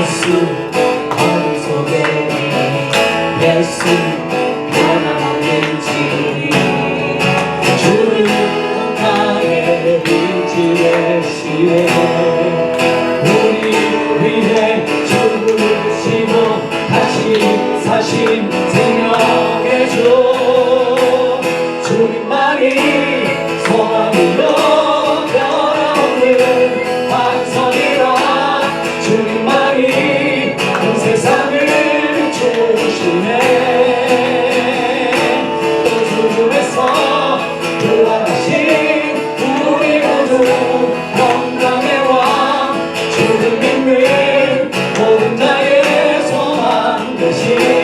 예수 어둠 속에 예수 변함없는 주님 주는 땅에 일지되시네 우리 위해 죽으시고 다시 사신 생명의 주 주님만이 소망이요 변함없는 반석이라 주님만이 온 세상을 주시네 또 죽음에서 부활하신 우리 모두 영광의 왕 주를 믿는 모든 자의 소망 되신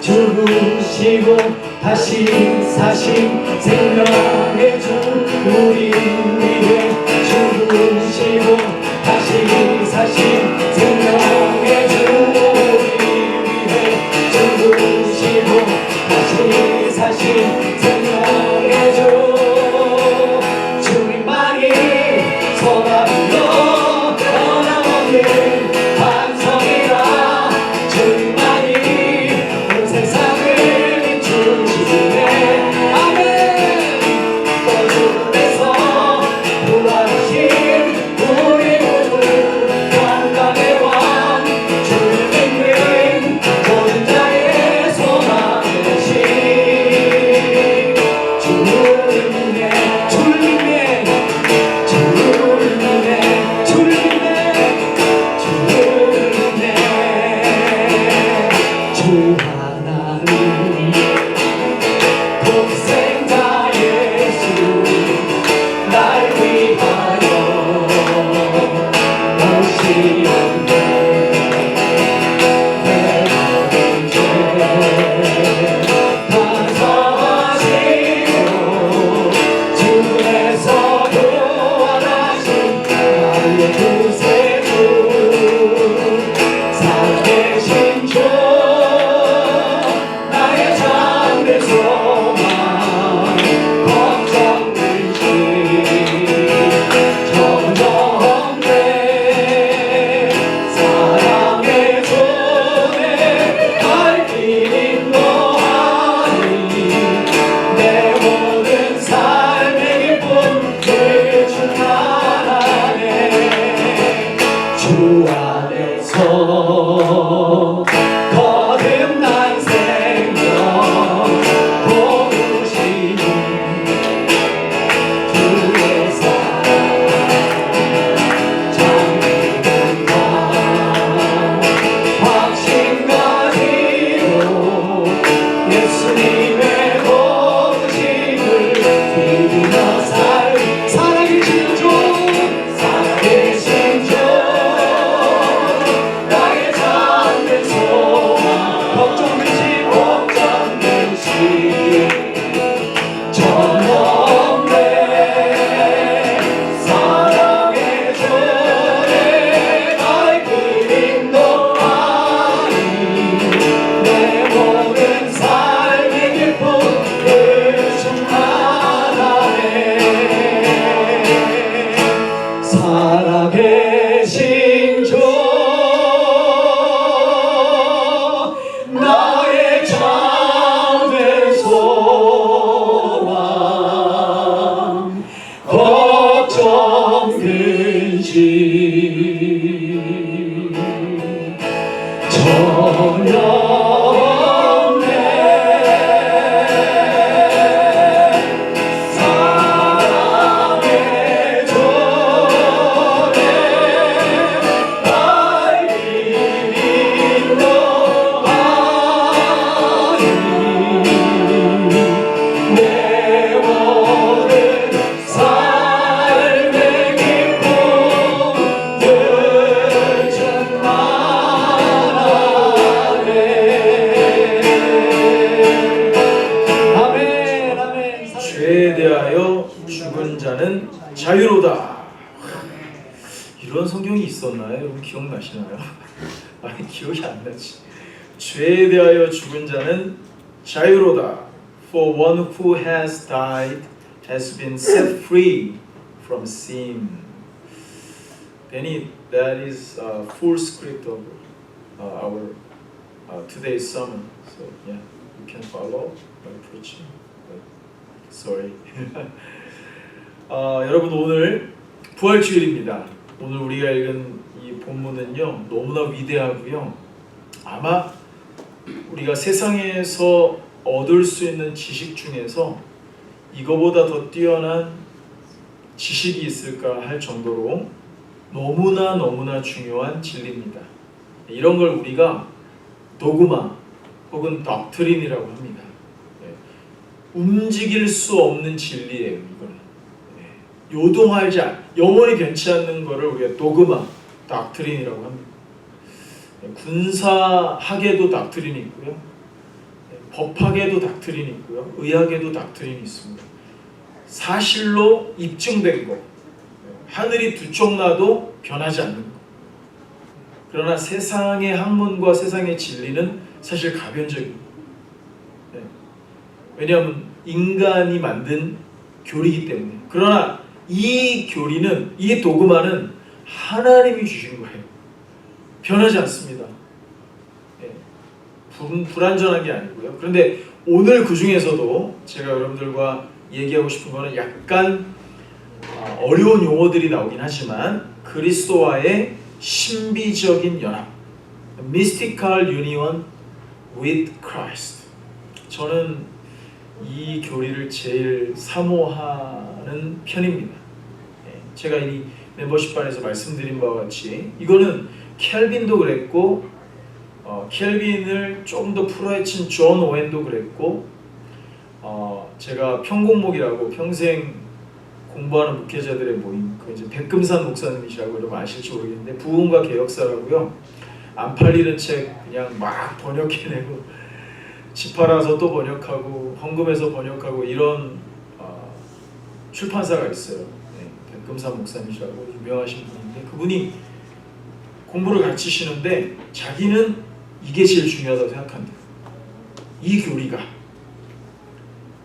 죽으시고 다시 사신 생명의 주 우리 위해 죽으시고 다시 사신 생명의 주 우리 위해 죽으시고 다시 사신 생명의 주 주님만이 소망이요 변함없는 반석이라 주님만이 세상을 주시네 아멘 또 죽음에서 정든지 전혀 없네. 사랑의 전에 I believe in nobody. 내 모든 삶의 기쁨 들전만하네. 아멘 아멘. 죄에 대하여 죽은 자는 자유로다. 이런 성경이 있었나요? 여러분 기억나시나요? 아니 기억이 안 나지. 죄에 대하여 죽은 자는 자유로다. For one who has died has been set free from sin. Benny, that is full script of our today's sermon. So yeah, you can follow my preaching. But sorry. 여러분 오늘 부활주일입니다. 오늘 우리가 읽은 이 본문은요 너무나 위대하고요. 아마 우리가 세상에서 얻을 수 있는 지식 중에서 이거보다 더 뛰어난 지식이 있을까 할 정도로 너무나 중요한 진리입니다. 이런 걸 우리가 도그마 혹은 덕트린이라고 합니다. 움직일 수 없는 진리예요. 이거는 요동하지 영원히 변치 않는 것을 우리가 도그마, 덕트린이라고 합니다. 군사학에도 덕트린이 있고요, 법학에도 덕트린이 있고요, 의학에도 덕트린이 있습니다. 사실로 입증된 것, 하늘이 두 쪽 나도 변하지 않는 것. 그러나 세상의 학문과 세상의 진리는 사실 가변적입니다. 왜냐하면 인간이 만든 교리이기 때문에. 그러나 이 교리는, 이 도그마는 하나님이 주신 거예요. 변하지 않습니다. 불완전한 게 아니고요. 그런데 오늘 그 중에서도 제가 여러분들과 얘기하고 싶은 거는 약간 어려운 용어들이 나오긴 하지만 그리스도와의 신비적인 연합, mystical union with Christ. 저는 이 교리를 제일 사모하는 편입니다. 제가 이 멤버십반에서 말씀드린 바와 같이 이거는 켈빈도 그랬고, 켈빈을 좀 더 풀어헤친 존 오웬도 그랬고, 제가 평공목이라고 평생 공부하는 목회자들의 모임, 그 이제 백금산 목사님이시라고 여러분 아실지 모르겠는데 부흥과 개혁사라고요. 안 팔리는 책 그냥 막 번역해내고 집 팔아서 또 번역하고 헌금해서 번역하고 이런 출판사가 있어요. 백금산 목사님이시라고 유명하신 분인데 그분이 공부를 가르치시는데 자기는 이게 제일 중요하다고 생각합니다. 이 교리가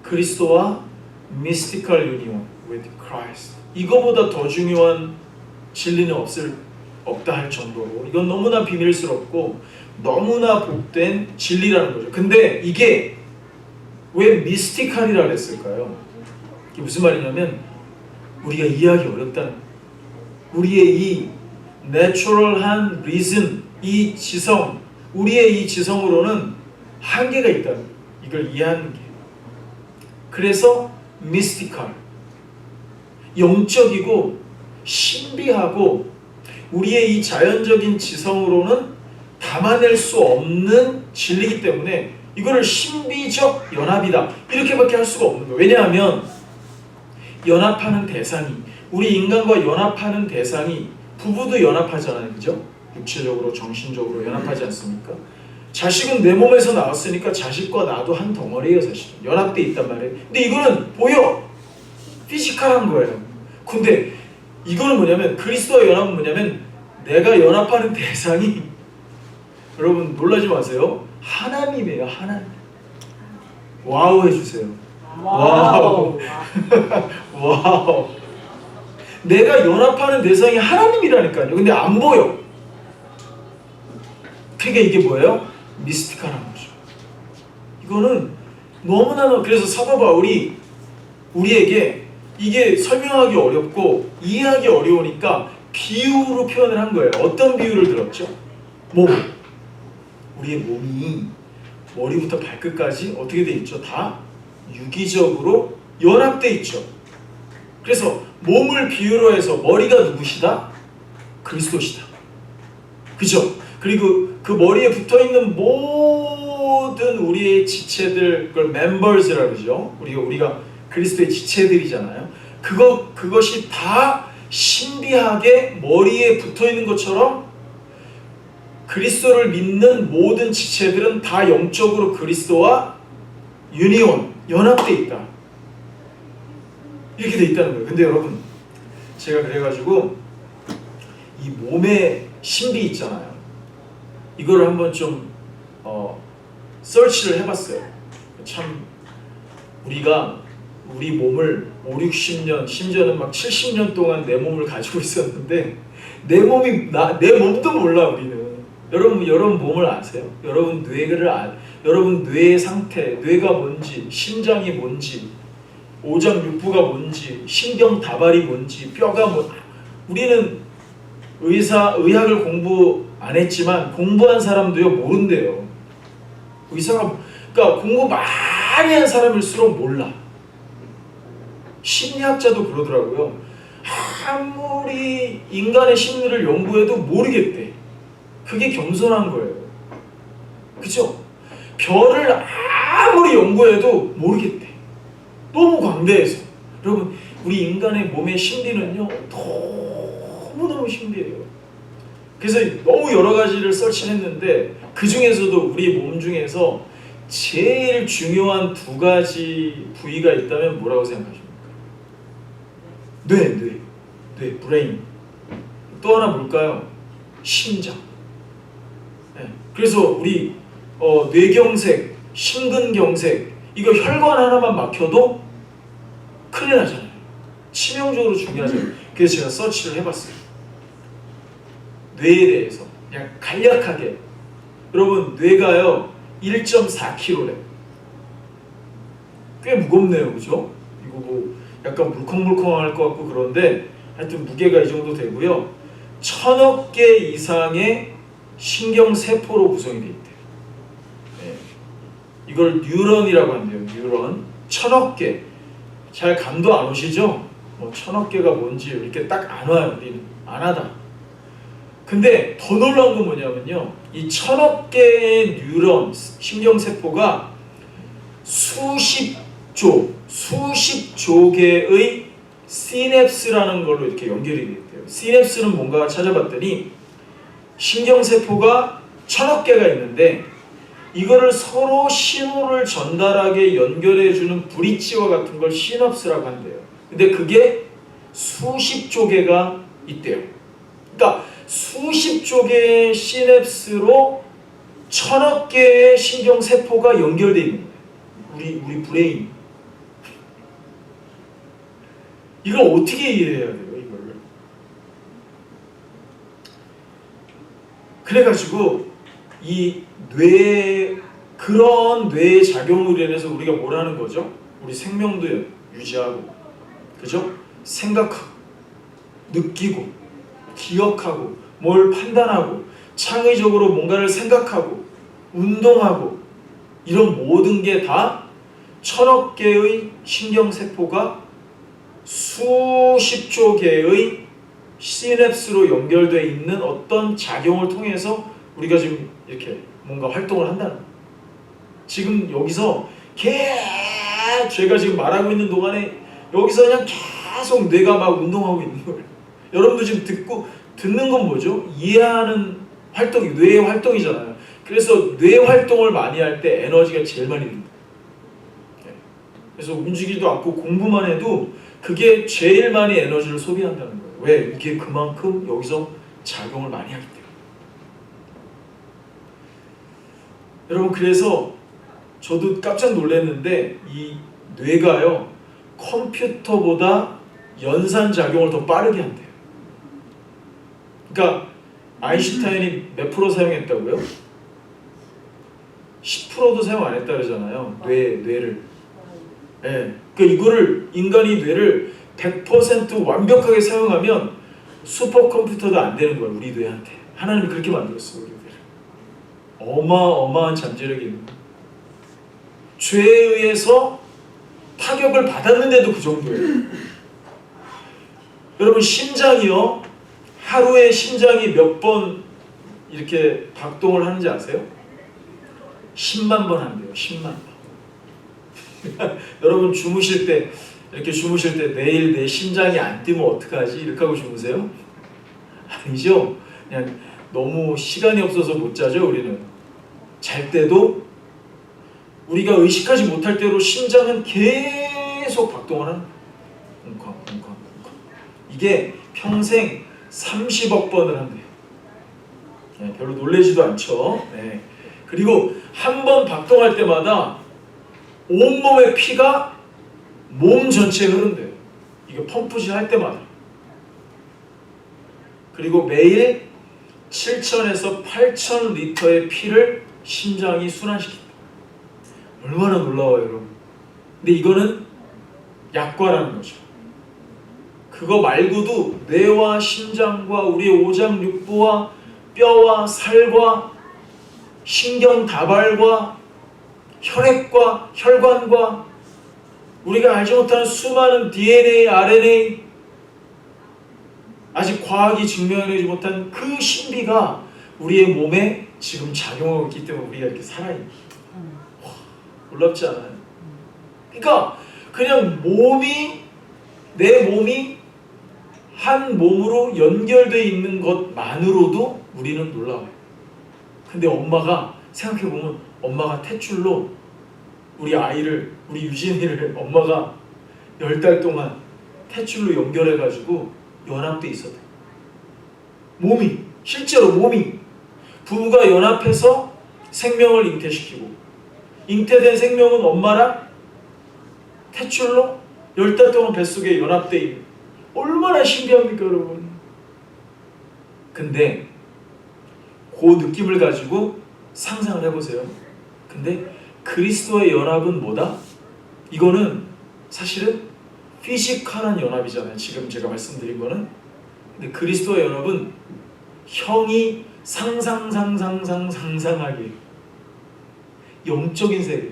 그리스도와 mystical union with Christ, 이거보다 더 중요한 진리는 없다 할 정도로 이건 너무나 비밀스럽고 너무나 복된 진리라는 거죠. 근데 이게 왜 미스티컬이라 그랬을까요? 이게 무슨 말이냐면 우리가 이해하기 어렵다는, 우리의 이 내추럴한 리즌, 이 지성, 우리의 이 지성으로는 한계가 있다는, 이걸 이해하는 게. 그래서 미스티컬, 영적이고 신비하고 우리의 이 자연적인 지성으로는 담아낼 수 없는 진리이기 때문에 이거를 신비적 연합이다 이렇게밖에 할 수가 없는 거예요. 왜냐하면 연합하는 대상이, 우리 인간과 연합하는 대상이, 부부도 연합하잖아요, 그죠? 육체적으로 정신적으로 연합하지 않습니까? 자식은 내 몸에서 나왔으니까 자식과 나도 한 덩어리예요. 사실 연합돼 있단 말이에요. 근데 이거는 보여, 피지컬한 거예요. 근데 이거는 뭐냐면, 그리스도와 연합은 뭐냐면 내가 연합하는 대상이, 여러분 놀라지 마세요, 하나님이에요. 하나님. 와우 해주세요. 와우. 와우. 내가 연합하는 대상이 하나님이라니까요. 근데 안 보여. 그러니까 이게 뭐예요? 미스티컬한 거죠. 이거는 너무나, 그래서 사도 바울이 우리에게 이게 설명하기 어렵고 이해하기 어려우니까 비유로 표현을 한 거예요. 어떤 비유를 들었죠? 몸. 우리의 몸이 머리부터 발끝까지 어떻게 돼 있죠? 다 유기적으로 연합돼 있죠. 그래서 몸을 비유로 해서 머리가 누구시다? 그리스도시다. 그죠? 그리고 그 머리에 붙어있는 모든 우리의 지체들, 그걸 멤버즈라고 그러죠. 우리가 그리스도의 지체들이잖아요. 그것이 다 신비하게 머리에 붙어있는 것처럼 그리스도를 믿는 모든 지체들은 다 영적으로 그리스도와 유니온, 연합돼 있다. 이렇게 돼 있다는 거예요. 근데 여러분, 제가 그래가지고 이 몸의 신비 있잖아요. 이거를 한번 좀 서치를 해봤어요. 참 우리가 우리 몸을 5, 60년, 심지어는 막 70년 동안 내 몸을 가지고 있었는데 내 몸도 몰라 우리는. 여러분 몸을 아세요? 여러분 여러분 뇌의 상태, 뇌가 뭔지, 심장이 뭔지, 오장육부가 뭔지, 신경 다발이 뭔지, 뼈가 우리는 의학을 공부 안 했지만 공부한 사람도요 모른대요. 그러니까 공부 많이 한 사람일수록 몰라. 심리학자도 그러더라고요. 아무리 인간의 심리를 연구해도 모르겠대. 그게 겸손한 거예요. 그죠? 별을 아무리 연구해도 모르겠대. 너무 광대해서. 여러분, 우리 인간의 몸의 신비는요 너무너무 신비해요. 그래서 너무 여러 가지를 서치했는데 그 중에서도 우리 몸 중에서 제일 중요한 두 가지 부위가 있다면 뭐라고 생각하십니까? 뇌, 브레인. 또 하나 뭘까요? 심장. 네. 그래서 우리 뇌경색, 심근경색, 이거 혈관 하나만 막혀도 큰일 나잖아요. 치명적으로 중요하잖아요. 그래서 제가 서치를 해봤어요. 뇌에 대해서 그냥 간략하게. 여러분, 뇌가요 1.4kg래. 꽤 무겁네요, 그죠? 이거 뭐 약간 물컹물컹할 것 같고 그런데 하여튼 무게가 이 정도 되고요. 1000억 개 이상의 신경세포로 구성이 되어 있대요. 네. 이걸 뉴런이라고 한대요. 뉴런. 1000억 개. 잘 감도 안 오시죠? 뭐 1000억 개가 뭔지 이렇게 딱 안 와요. 우리는 안 하다. 근데 더 놀라운 건 뭐냐면요. 이 1000억 개의 뉴런, 신경세포가 수십 조 개의 시냅스라는 걸로 이렇게 연결이 되어요. 시냅스는 뭔가 찾아봤더니 신경세포가 1000억 개가 있는데 이거를 서로 신호를 전달하게 연결해주는 브릿지와 같은 걸 시냅스라고 한대요. 근데 그게 수십조 개가 있대요. 그러니까 수십조 개의 시냅스로 1000억 개의 신경세포가 연결되어 있는 거예요. 우리 브레인. 이걸 어떻게 이해해야 돼요, 이걸? 그래가지고 이 그런 뇌의 작용으로 인해서 우리가 뭘 하는 거죠? 우리 생명도 유지하고, 그죠? 생각하고, 느끼고, 기억하고, 뭘 판단하고, 창의적으로 뭔가를 생각하고, 운동하고, 이런 모든 게 다 1000억 개의 신경세포가 수십조 개의 시냅스로 연결되어 있는 어떤 작용을 통해서 우리가 지금 이렇게 뭔가 활동을 한다는 거예요. 지금 여기서 제가 지금 말하고 있는 동안에 여기서 그냥 계속 뇌가 막 운동하고 있는 거예요. 여러분도 지금 듣는 건 뭐죠? 이해하는 활동이 뇌의 활동이잖아요. 그래서 뇌 활동을 많이 할 때 에너지가 제일 많이 듭니다. 그래서 움직이지도 않고 공부만 해도 그게 제일 많이 에너지를 소비한다는 거예요. 왜? 이게 그만큼 여기서 작용을 많이 하기 때문에. 여러분, 그래서 저도 깜짝 놀랐는데 이 뇌가요 컴퓨터보다 연산작용을 더 빠르게 한대요. 그러니까 아인슈타인이 몇 프로 사용했다고요? 10%도 사용 안 했다 그러잖아요. 뇌를. 예. 그러니까 이거를 인간이 뇌를 100% 완벽하게 사용하면 슈퍼컴퓨터도 안 되는 거야. 우리 뇌한테. 하나님이 그렇게 만들었어. 우리 뇌를. 어마어마한 잠재력이 있는 거야. 죄에 의해서 타격을 받았는데도 그 정도예요. 여러분 심장이요. 하루에 심장이 몇 번 이렇게 박동을 하는지 아세요? 10만 번 한대요. 10만 번. 여러분 주무실 때 이렇게 주무실 때 내일 내 심장이 안 뛰면 어떡하지? 이렇게 하고 주무세요? 아니죠. 그냥 너무 시간이 없어서 못 자죠. 우리는 잘 때도 우리가 의식하지 못할 때로 심장은 계속 박동을 하는 웅쾅. 이게 평생 30억 번을 한대요. 네, 별로 놀라지도 않죠. 네. 그리고 한 번 박동할 때마다 온몸의 피가 몸 전체에 흐른대요. 이게 펌프질 할 때마다. 그리고 매일 7,000에서 8,000 리터의 피를 심장이 순환시킨다. 얼마나 놀라워요, 여러분. 근데 이거는 약과라는 거죠. 그거 말고도 뇌와 심장과 우리의 오장육부와 뼈와 살과 신경다발과 혈액과 혈관과 우리가 알지 못하는 수많은 DNA, RNA 아직 과학이 증명해내지 못한 그 신비가 우리의 몸에 지금 작용하고 있기 때문에 우리가 이렇게 살아있는 거예요. 놀랍지 않아요? 그러니까 그냥 내 몸이 한 몸으로 연결되어 있는 것만으로도 우리는 놀라워요. 근데 엄마가 생각해보면 엄마가 탯줄로 우리 아이를, 우리 유진이를 엄마가 10달 동안 탯줄로 연결해가지고 연합돼 있었대요. 몸이, 실제로 몸이 부부가 연합해서 생명을 잉태시키고 잉태된 생명은 엄마랑 탯줄로 10달 동안 뱃속에 연합돼 있는 얼마나 신비합니까 여러분. 근데 그 느낌을 가지고 상상을 해보세요. 근데 그리스도의 연합은 뭐다? 이거는 사실은 피지컬한 연합이잖아요. 지금 제가 말씀드린 거는. 근데 그리스도의 연합은 형이 상상하게 영적인 세계.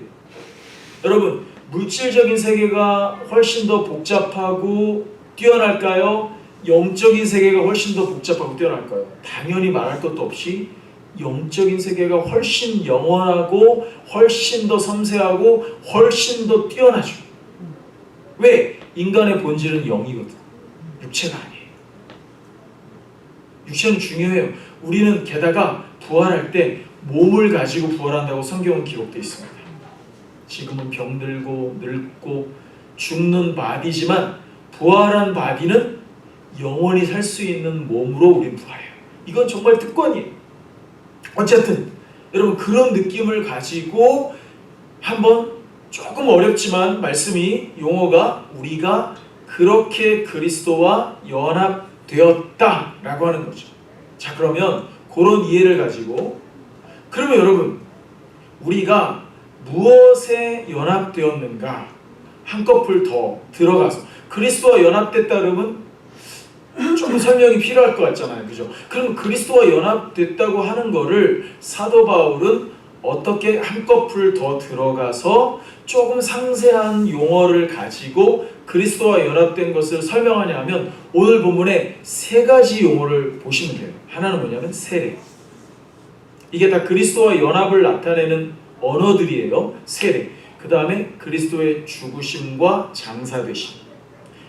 여러분 물질적인 세계가 훨씬 더 복잡하고 뛰어날까요? 영적인 세계가 훨씬 더 복잡하고 뛰어날까요? 당연히 말할 것도 없이 영적인 세계가 훨씬 영원하고 훨씬 더 섬세하고 훨씬 더 뛰어나죠. 왜? 인간의 본질은 영이거든. 육체가 아니에요. 육체는 중요해요. 우리는 게다가 부활할 때 몸을 가지고 부활한다고 성경은 기록되어 있습니다. 지금은 병들고 늙고 죽는 바디지만 부활한 바디는 영원히 살 수 있는 몸으로 우리 부활해요. 이건 정말 특권이에요. 어쨌든 여러분 그런 느낌을 가지고 한번 조금 어렵지만 말씀이 용어가 우리가 그렇게 그리스도와 연합되었다라고 하는 거죠. 자 그러면 그런 이해를 가지고 그러면 여러분 우리가 무엇에 연합되었는가 한꺼풀 더 들어가서 그리스도와 연합됐다 그러면 조금 설명이 필요할 것 같잖아요. 그죠? 그럼 그리스도와 연합됐다고 하는 거를 사도 바울은 어떻게 한꺼풀 더 들어가서 조금 상세한 용어를 가지고 그리스도와 연합된 것을 설명하냐 하면 오늘 본문에 세 가지 용어를 보시면 돼요. 하나는 뭐냐면 세례. 이게 다 그리스도와 연합을 나타내는 언어들이에요. 세례. 그 다음에 그리스도의 죽으심과 장사되심.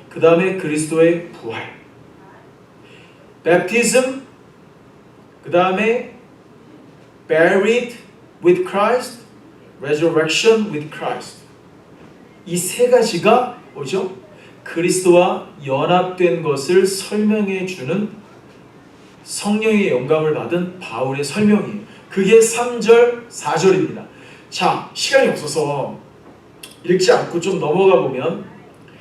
그 다음에 그리스도의 부활. baptism. 그 다음에 buried with Christ. resurrection with Christ. 이 세 가지가 뭐죠? 그리스도와 연합된 것을 설명해 주는 성령의 영감을 받은 바울의 설명이에요. 그게 3절, 4절입니다. 자, 시간이 없어서 읽지 않고 좀 넘어가 보면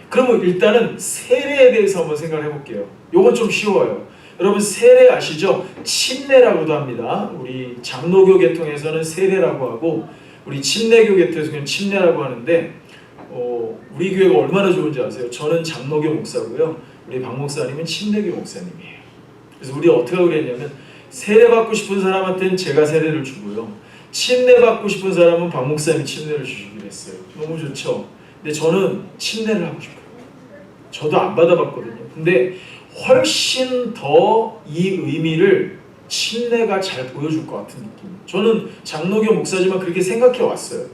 그러면 일단은 세례에 대해서 한번 생각을 해볼게요. 요건 좀 쉬워요. 여러분 세례 아시죠? 침례라고도 합니다. 우리 장로교 계통에서는 세례라고 하고 우리 침례교 계통에서는 침례라고 하는데 우리 교회가 얼마나 좋은지 아세요? 저는 장로교 목사고요. 우리 박 목사님은 침례교 목사님이에요. 그래서 우리가 어떻게 하고 그랬냐면 세례받고 싶은 사람한테는 제가 세례를 주고요. 침례받고 싶은 사람은 박 목사님이 침례를 주시기로 했어요. 너무 좋죠? 근데 저는 침례를 하고 싶어요. 저도 안 받아봤거든요. 근데 훨씬 더 이 의미를 침례가 잘 보여줄 것 같은 느낌. 저는 장로교 목사지만 그렇게 생각해 왔어요.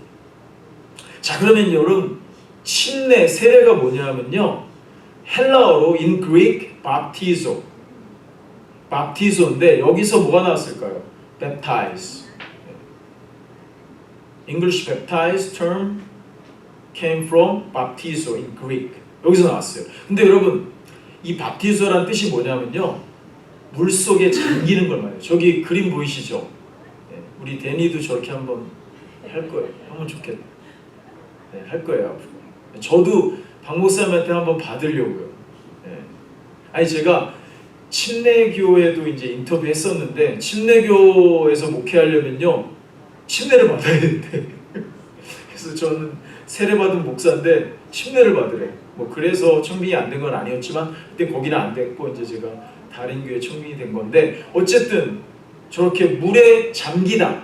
자, 그러면 여러분 침례, 세례가 뭐냐면요, 헬라어로 in Greek baptizo, baptizo인데 여기서 뭐가 나왔을까요? baptize. English baptize term came from baptizo in Greek. 여기서 나왔어요. 근데 여러분 이 baptizo란 뜻이 뭐냐면요, 물 속에 잠기는 걸 말해요. 저기 그림 보이시죠? 우리 데니도 저렇게 한번 할 거예요. 하면 좋겠다. 할 거예요 앞으로. 저도 박 목사님한테 한번 받으려고요. 아니 제가 침례교에도 이제 인터뷰했었는데 침례교에서 목회하려면요 침례를 받아야 된대. 그래서 저는 세례받은 목사인데 침례를 받으래. 뭐 그래서 청빙이 안 된 건 아니었지만 그때 거기는 안 됐고 이제 제가 다른 교회 청빙이 된 건데, 어쨌든 저렇게 물에 잠기다,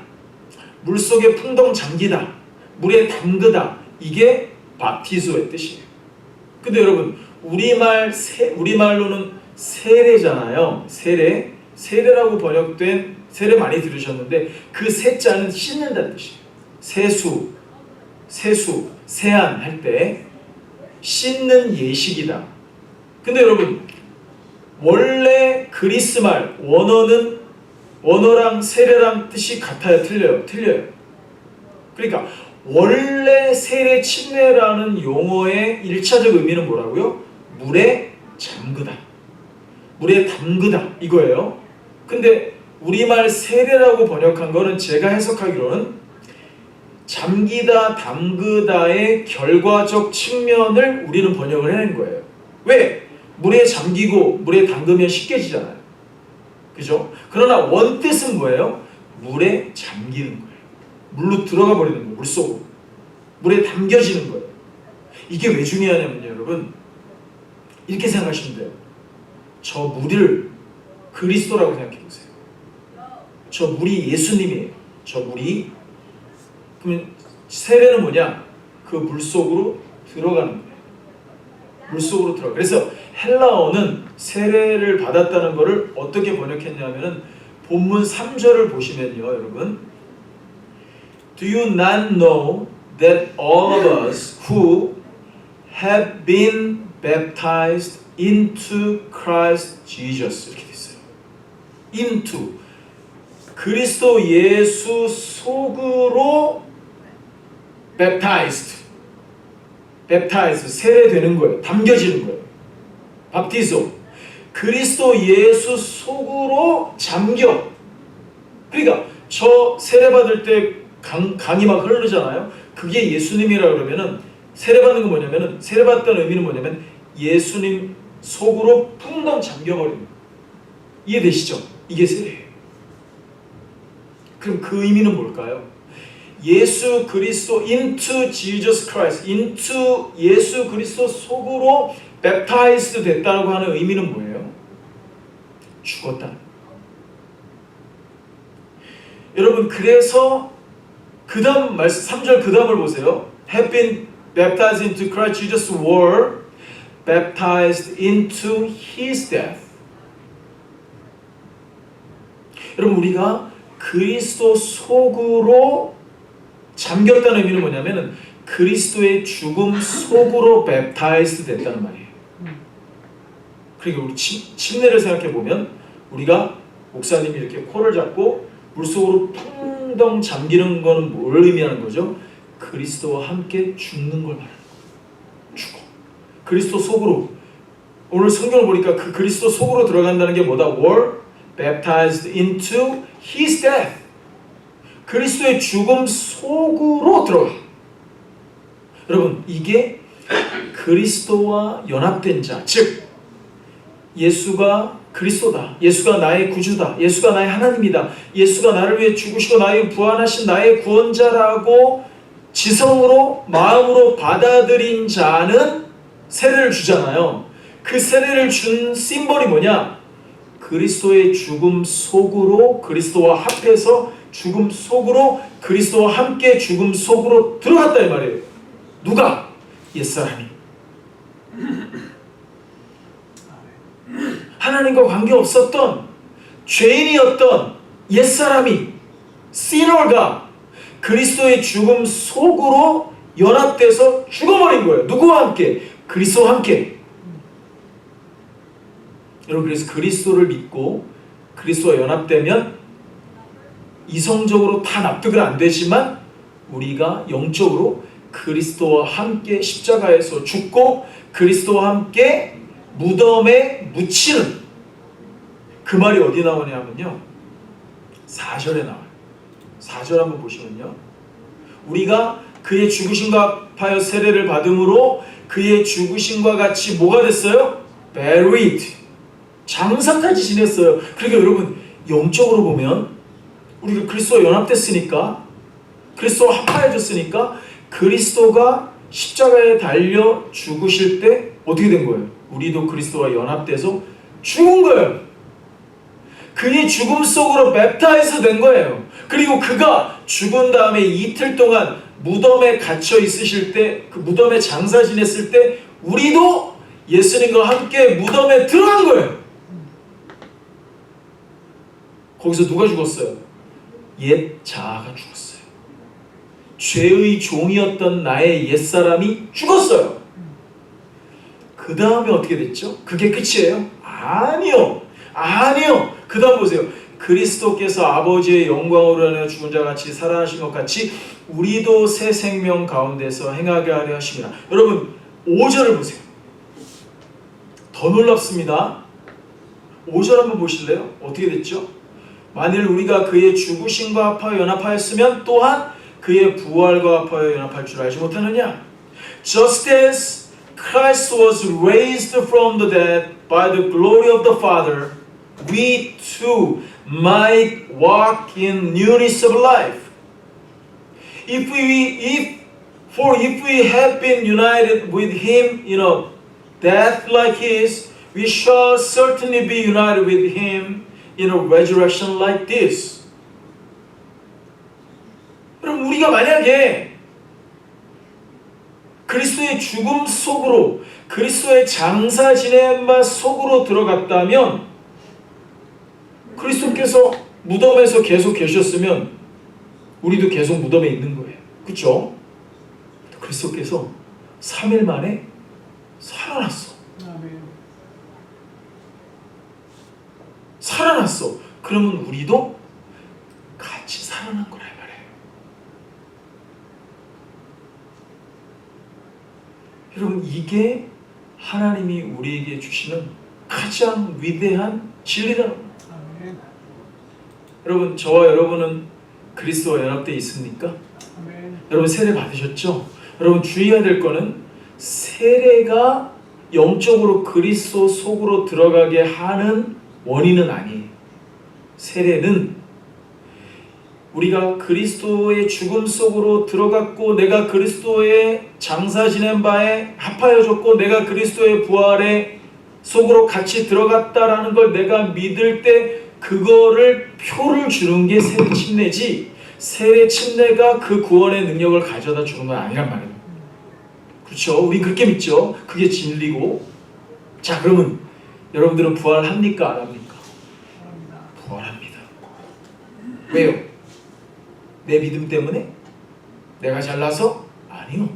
물 속에 풍덩 잠기다, 물에 담그다, 이게 바티소의 뜻이에요. 근데 여러분 우리말로는 세례잖아요. 세례라고 번역된, 세례 많이 들으셨는데 그 세자는 씻는다는 뜻이에요. 세안 할 때 씻는 예식이다. 근데 여러분 원래 그리스말 원어랑 세례랑 뜻이 같아요? 틀려요? 틀려요. 그러니까 원래 세례 침례라는 용어의 1차적 의미는 뭐라고요? 물에 잠그다, 물에 담그다 이거예요. 근데 우리말 세례라고 번역한 거는 제가 해석하기로는 잠기다, 담그다의 결과적 측면을 우리는 번역을 해낸 거예요. 왜? 물에 잠기고 물에 담그면 씻겨지잖아요. 그죠? 그러나 원뜻은 뭐예요? 물에 잠기는 거예요. 물로 들어가 버리는 거예요. 물속으로. 물에 담겨지는 거예요. 이게 왜 중요하냐면요, 여러분. 이렇게 생각하시면 돼요. 저 물을 그리스도라고 생각해 보세요. 저 물이 예수님이에요. 저 물이. 그러면 세례는 뭐냐? 그 물속으로 들어가는 거예요. 물속으로 들어가. 그래서 헬라어는 세례를 받았다는 것을 어떻게 번역했냐면은 본문 3절을 보시면요, 여러분. Do you not know that all of us who have been baptized into Christ Jesus, 이렇게 됐어요. into, 그리스도 예수 속으로 baptized, 세례되는 거예요. 담겨지는 거예요. 밥티소, 그리스도 예수 속으로 잠겨. 그러니까 저 세례받을 때 강이 막 흐르잖아요. 그게 예수님이라 그러면은, 세례받는 건 뭐냐면은, 세례받다는 의미는 뭐냐면 예수님 속으로 풍덩 잠겨버리는 거예요. 이해되시죠? 이게 세례예요. 그럼 그 의미는 뭘까요? 예수 그리스도 into Jesus Christ, into 예수 그리스도 속으로 baptized 됐다고 하는 의미는 뭐예요? 죽었다. 여러분, 그래서 그 다음 말씀 3절 그 다음을 보세요. Have been baptized into Christ Jesus, were baptized into His death. 여러분, 우리가 그리스도 속으로 잠겼다는 의미는 뭐냐면은 그리스도의 죽음 속으로 baptized 됐다는 말이에요. 그러니까 우리 침례를 생각해 보면 우리가 목사님이 이렇게 코를 잡고 물속으로 풍덩 잠기는 거는 뭘 의미하는 거죠? 그리스도와 함께 죽는 걸 말하는 거예요. 죽어. 그리스도 속으로. 오늘 성경을 보니까 그 그리스도 속으로 들어간다는 게 뭐다? were baptized into His death. 그리스도의 죽음 속으로 들어가. 여러분, 이게 그리스도와 연합된 자, 즉 예수가 그리스도다, 예수가 나의 구주다, 예수가 나의 하나님이다, 예수가 나를 위해 죽으시고 나의 부활하신 나의 구원자라고 지성으로 마음으로 받아들인 자는 세례를 주잖아요. 그 세례를 준 심벌이 뭐냐? 그리스도의 죽음 속으로, 그리스도와 합해서 죽음 속으로, 그리스도와 함께 죽음 속으로 들어갔다 이 말이에요. 누가? 옛사람이. 하나님과 관계없었던 죄인이었던 옛사람이, 시너가 그리스도의 죽음 속으로 연합돼서 죽어버린 거예요. 누구와 함께? 그리스도와 함께. 여러분, 그래서 그리스도를 믿고 그리스도와 연합되면 이성적으로 다 납득은 안 되지만 우리가 영적으로 그리스도와 함께 십자가에서 죽고 그리스도와 함께 무덤에 묻히는, 그 말이 어디 나오냐면요, 4절에 나와요. 4절 한번 보시면요, 우리가 그의 죽으심과 합하여 세례를 받음으로 그의 죽으심과 같이 뭐가 됐어요? buried, 장사까지 지냈어요. 그러니까 여러분, 영적으로 보면 우리가 그리스도와 연합됐으니까, 그리스도와 합하여졌으니까 그리스도가 십자가에 달려 죽으실 때 어떻게 된 거예요? 우리도 그리스도와 연합돼서 죽은 거예요. 그의 죽음 속으로 맵타이즈 된 거예요. 그리고 그가 죽은 다음에 이틀 동안 무덤에 갇혀 있으실 때, 그 무덤에 장사 지냈을 때 우리도 예수님과 함께 무덤에 들어간 거예요. 거기서 누가 죽었어요? 옛 자아가 죽었어요. 죄의 종이었던 나의 옛사람이 죽었어요. 그 다음에 어떻게 됐죠? 그게 끝이에요? 아니요. 아니요. 그 다음 보세요. 그리스도께서 아버지의 영광으로 인하여 죽은 자 같이 살아나신 것 같이 우리도 새 생명 가운데서 행하게 하려 하심이라. 여러분, 5절을 보세요. 더 놀랍습니다. 5절 한번 보실래요? 어떻게 됐죠? 만일 우리가 그의 죽으심과 합하여 연합하였으면 또한 그의 부활과 합하여 연합할 줄 알지 못하느냐? Just as Christ was raised from the dead by the glory of the Father, we too might walk in newness of life. If we have been united with him in a death like his, we shall certainly be united with him in a resurrection like this. 그럼 우리가 만약에 그리스도의 죽음 속으로, 그리스도의 장사 지낸 바 속으로 들어갔다면, 그리스도께서 무덤에서 계속 계셨으면 우리도 계속 무덤에 있는 거예요. 그렇죠? 그리스도께서 3일 만에 살아났어. 살아났어. 그러면 우리도 같이 살아난 거라 말이에요. 여러분, 이게 하나님이 우리에게 주시는 가장 위대한 진리라는 거예요. 여러분, 저와 여러분은 그리스도와 연합되어 있습니까? 여러분, 세례 받으셨죠? 여러분, 주의해야 될 거는 세례가 영적으로 그리스도 속으로 들어가게 하는 원인은 아니에요. 세례는 우리가 그리스도의 죽음 속으로 들어갔고, 내가 그리스도의 장사 지낸 바에 합하여졌고, 내가 그리스도의 부활에 속으로 같이 들어갔다라는 걸 내가 믿을 때 그거를 표를 주는 게 세례 침례지, 세례 침례가 그 구원의 능력을 가져다 주는 건 아니란 말이에요. 그렇죠? 우린 그렇게 믿죠. 그게 진리고. 자, 그러면 여러분들은 부활합니까? 안 합니까? 부활합니다. 왜요? 내 믿음 때문에? 내가 잘나서? 아니요.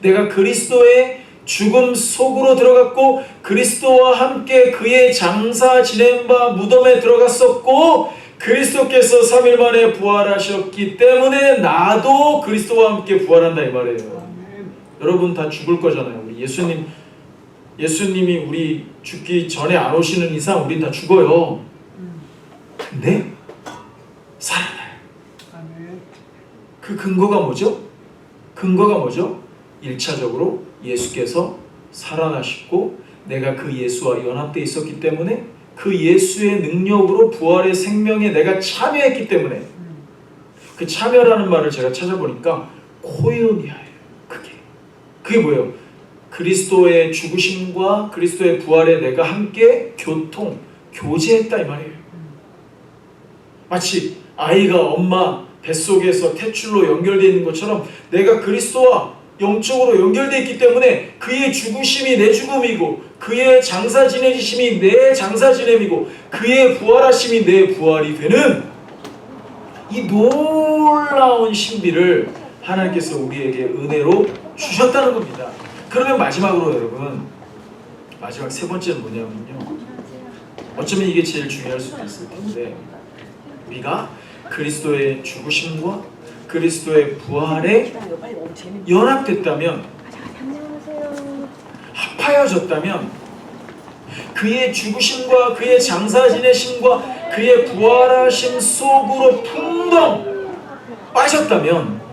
내가 그리스도의 죽음 속으로 들어갔고 그리스도와 함께 그의 장사 지낸 바 무덤에 들어갔었고, 그리스도께서 3일 만에 부활하셨기 때문에 나도 그리스도와 함께 부활한다 이 말이에요. 여러분 다 죽을 거잖아요. 우리 예수님이 우리 죽기 전에 안 오시는 이상 우린 다 죽어요. 근데 살아나요. 그 근거가 뭐죠? 근거가 뭐죠? 1차적으로 예수께서 살아나시고 내가 그 예수와 연합되어 있었기 때문에, 그 예수의 능력으로 부활의 생명에 내가 참여했기 때문에, 그 참여라는 말을 제가 찾아보니까 코이오니아예요. 그게 뭐예요? 그리스도의 죽으심과 그리스도의 부활에 내가 함께 교제했다 이 말이에요. 마치 아이가 엄마 뱃속에서 탯줄로 연결되어 있는 것처럼 내가 그리스도와 영적으로 연결되어 있기 때문에 그의 죽으심이 내 죽음이고 그의 장사 지내심이 내 장사 지냄이고 그의 부활하심이 내 부활이 되는 이 놀라운 신비를 하나님께서 우리에게 은혜로 주셨다는 겁니다. 그러면 마지막으로 여러분, 마지막 세 번째는 뭐냐면요, 어쩌면 이게 제일 중요할 수도 있을 텐데, 우리가 그리스도의 죽으심과 그리스도의 부활에 연합됐다면, 합하여졌다면, 그의 죽으심과 그의 장사 지내심과 그의 부활하심 속으로 풍덩 빠졌다면,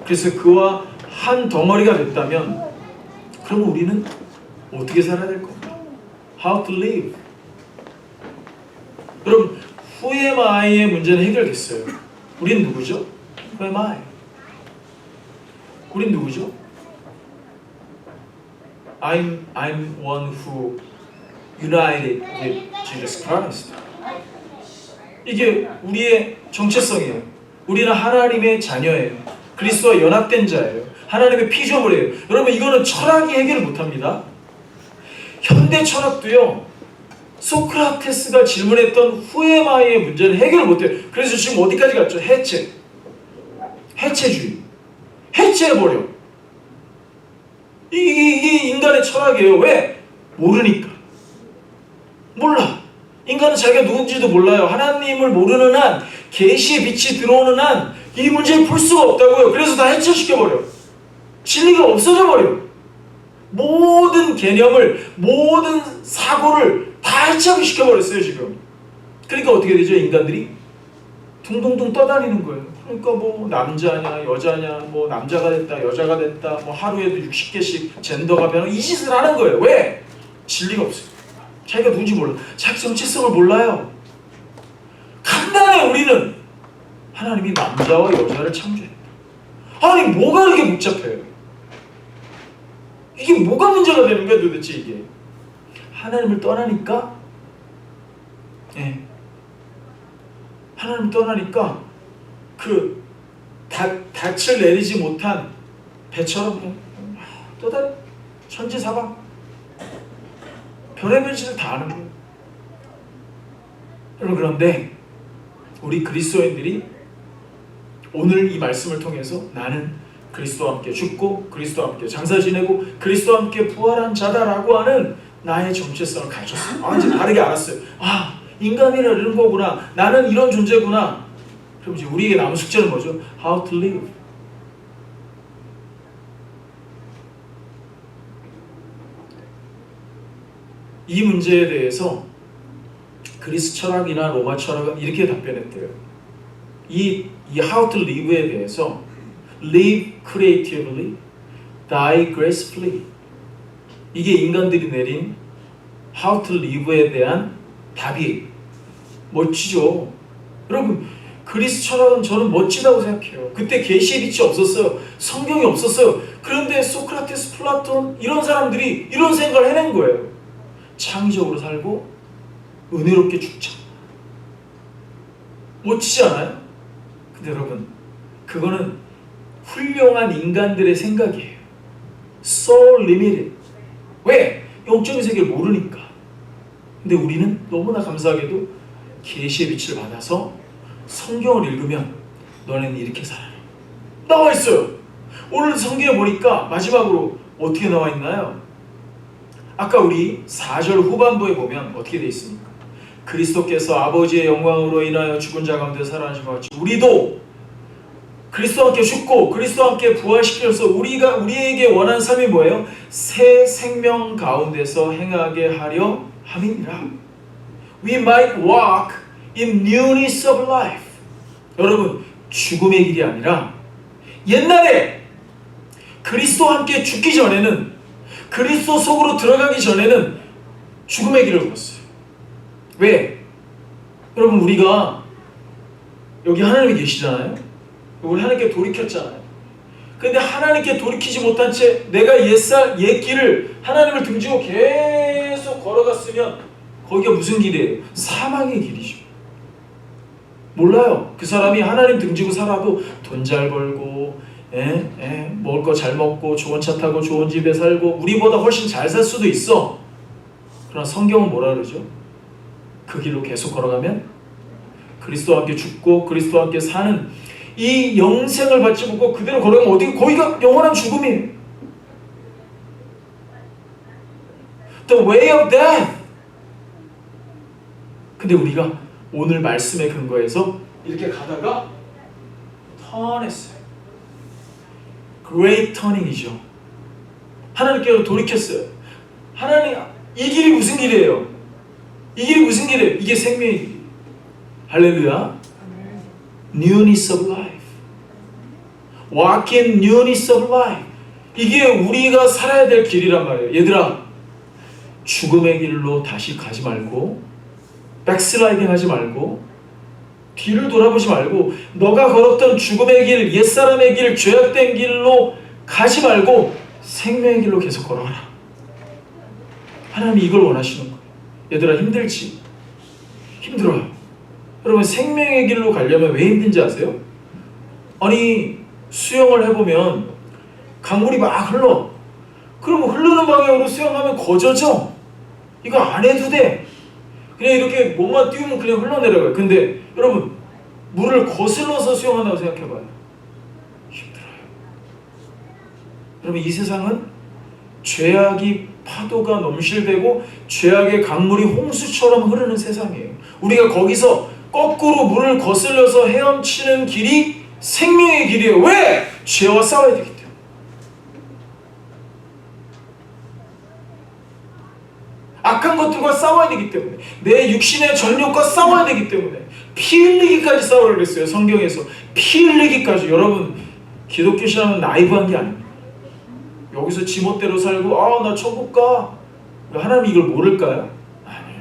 그래서 그와 한 덩어리가 됐다면, 그럼 우리는 어떻게 살아야 될 겁니까? How to live? 여러분, Who am I의 문제는 해결됐어요. 우린 누구죠? Who am I? 우린 누구죠? I'm one who united with Jesus Christ. 이게 우리의 정체성이에요. 우리는 하나님의 자녀예요. 그리스도와 연합된 자예요. 하나님의 피조물이에요. 여러분, 이거는 철학이 해결을 못합니다. 현대 철학도요, 소크라테스가 질문했던 후에마이의 문제는 해결을 못해요. 그래서 지금 어디까지 갔죠? 해체주의. 해체해버려. 이게 인간의 철학이에요. 왜? 모르니까. 몰라. 인간은 자기가 누군지도 몰라요. 하나님을 모르는 한, 계시의 빛이 들어오는 한 이 문제를 풀 수가 없다고요. 그래서 다 해체시켜버려. 진리가 없어져 버려. 모든 개념을, 모든 사고를 다 해체시켜버렸어요 지금. 그러니까 어떻게 되죠? 인간들이 둥둥둥 떠다니는 거예요. 그러니까 뭐 남자냐 여자냐, 뭐 남자가 됐다 여자가 됐다, 뭐 하루에도 60개씩 젠더가 변하고 이 짓을 하는 거예요. 왜? 진리가 없어요. 자기가 누군지 몰라. 자기 정체성을 몰라요. 간단해. 우리는 하나님이 남자와 여자를 창조했다. 아니 뭐가 그렇게 복잡해요? 이게 뭐가 문제가 되는 거야 도대체 이게? 하나님을 떠나니까, 하나님을 떠나니까 그 닻을 내리지 못한 배처럼 떠다니 천지사방 별의별 짓을 다 하는 거예요. 여러분, 그런데 우리 그리스도인들이 오늘 이 말씀을 통해서 나는 그리스도와 함께 죽고 그리스도와 함께 장사 지내고 그리스도와 함께 부활한 자다라고 하는 나의 정체성을 가졌어요. 이제 다르게 알았어요. 인간이란 이런 거구나. 나는 이런 존재구나. 그럼 이제 우리에게 남은 숙제는 뭐죠? How to live. 이 문제에 대해서 그리스 철학이나 로마 철학은 이렇게 답변했대요. 이 How to live에 대해서 Live creatively, die gracefully. 이게 인간들이 내린 How to live에 대한 답이 멋지죠. 여러분, 그리스 철학은 저는 멋지다고 생각해요. 그때 계시의 빛이 없었어요. 성경이 없었어요. 그런데 소크라테스, 플라톤 이런 사람들이 이런 생각을 해낸 거예요. 창의적으로 살고 은혜롭게 죽자. 멋지지 않아요? 근데 여러분, 그거는 훌륭한 인간들의 생각이에요. So limited. 왜? 영적인 세계를 모르니까. 근데 우리는 너무나 감사하게도 계시의 빛을 받아서 성경을 읽으면 너네는 이렇게 살아요. 나와 있어요. 오늘 성경에 보니까 마지막으로 어떻게 나와 있나요? 아까 우리 4절 후반부에 보면 어떻게 되어 있습니까? 그리스도께서 아버지의 영광으로 인하여 죽은 자 가운데 살아나신 것 같이 우리도 그리스도와 함께 죽고 그리스도와 함께 부활시켜서 우리에게 원한 삶이 뭐예요? 새 생명 가운데서 행하게 하려 함이니라. We might walk in newness of life. 여러분, 죽음의 길이 아니라 옛날에 그리스도와 함께 죽기 전에는, 그리스도 속으로 들어가기 전에는 죽음의 길을 걸었어요. 왜? 여러분, 우리가 여기 하나님이 계시잖아요. 우리 하나님께 돌이켰잖아요. 근데 하나님께 돌이키지 못한 채 내가 옛 길을 하나님을 등지고 계속 걸어갔으면 거기가 무슨 길이에요? 사망의 길이죠. 몰라요. 그 사람이 하나님 등지고 살아도 돈 잘 벌고 먹을 거 잘 먹고 좋은 차 타고 좋은 집에 살고 우리보다 훨씬 잘 살 수도 있어. 그러나 성경은 뭐라 그러죠? 그 길로 계속 걸어가면 그리스도와 함께 죽고 그리스도와 함께 사는 이 영생을 받지 못하고 그대로 걸어가면 어디 거기가 영원한 죽음이에요. The way of death. 근데 우리가 오늘 말씀의 근거에서 이렇게 가다가 턴했어요. Great turning이죠. 하나님께로 돌이켰어요. 하나님, 이 길이 무슨 길이에요? 이 길이 무슨 길이에요? 이게 생명의 길. 할렐루야. Newness of life. Walk in newness of life. 이게 우리가 살아야 될 길이란 말이에요. 얘들아, 죽음의 길로 다시 가지 말고 백슬라이딩 하지 말고 뒤를 돌아보지 말고 너가 걸었던 죽음의 길, 옛사람의 길, 죄악된 길로 가지 말고 생명의 길로 계속 걸어가라. 하나님이 이걸 원하시는 거예요. 얘들아, 힘들지? 힘들어요. 여러분, 생명의 길로 가려면 왜 힘든지 아세요? 아니, 수영을 해보면 강물이 막 흘러. 그러면 흐르는 방향으로 수영하면 거저져. 이거 안 해도 돼. 그냥 이렇게 몸만 띄우면 그냥 흘러내려가요. 근데 여러분, 물을 거슬러서 수영한다고 생각해봐요. 힘들어요. 여러분, 이 세상은 죄악이 파도가 넘실대고 죄악의 강물이 홍수처럼 흐르는 세상이에요. 우리가 거기서 거꾸로 물을 거슬려서 헤엄치는 길이 생명의 길이에요. 왜? 죄와 싸워야 되기 때문에. 악한 것들과 싸워야 되기 때문에, 내 육신의 전력과 싸워야 되기 때문에 피 흘리기까지 싸우라 그랬어요. 성경에서 피 흘리기까지. 여러분, 기독교 신앙은 나이브한 게 아닙니다. 여기서 지멋대로 살고 나 천국 가. 하나님 이걸 모를까요? 아니에요.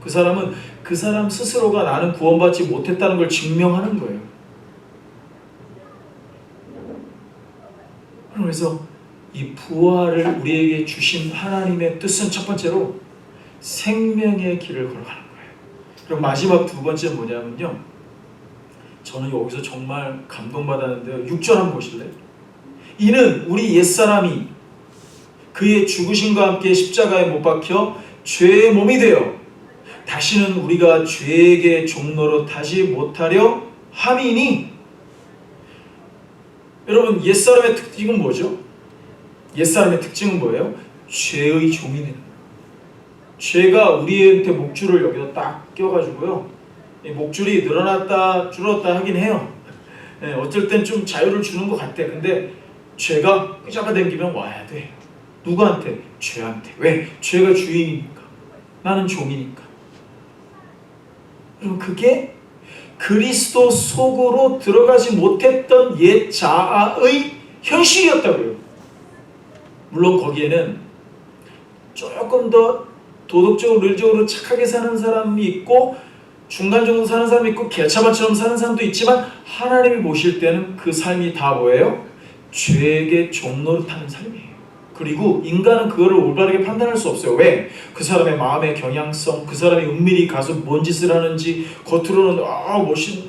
그 사람은 그 사람 스스로가 나는 구원받지 못했다는 걸 증명하는 거예요. 그래서 이 부활을 우리에게 주신 하나님의 뜻은 첫 번째로 생명의 길을 걸어가는 거예요. 그럼 마지막 두 번째는 뭐냐면요, 저는 여기서 정말 감동받았는데요. 6절 한번 보실래요? 이는 우리 옛사람이 그의 죽으심과 함께 십자가에 못 박혀 죄의 몸이 되어 다시는 우리가 죄에게 종노릇 하지 못하려 함이니. 여러분, 옛사람의 특징은 뭐죠? 옛사람의 특징은 뭐예요? 죄의 종이 되는 거예요. 죄가 우리한테 목줄을 여기다 딱 껴가지고요, 이 목줄이 늘어났다 줄었다 하긴 해요. 어쩔 땐 좀 자유를 주는 것 같아. 근데 죄가 잡아당기면 와야 돼. 누구한테? 죄한테. 왜? 죄가 주인이니까. 나는 종이니까. 그럼 그게 그리스도 속으로 들어가지 못했던 옛 자아의 현실이었다고요. 물론 거기에는 조금 더 도덕적으로 윤리적으로 착하게 사는 사람이 있고 중간 정도 사는 사람이 있고 개차반처럼 사는 사람도 있지만 하나님이 보실 때는 그 삶이 다 뭐예요? 죄에게 종노릇하는 삶이에요. 그리고 인간은 그거를 올바르게 판단할 수 없어요. 왜? 그 사람의 마음의 경향성, 그 사람이 은밀히 가서 뭔 짓을 하는지, 겉으로는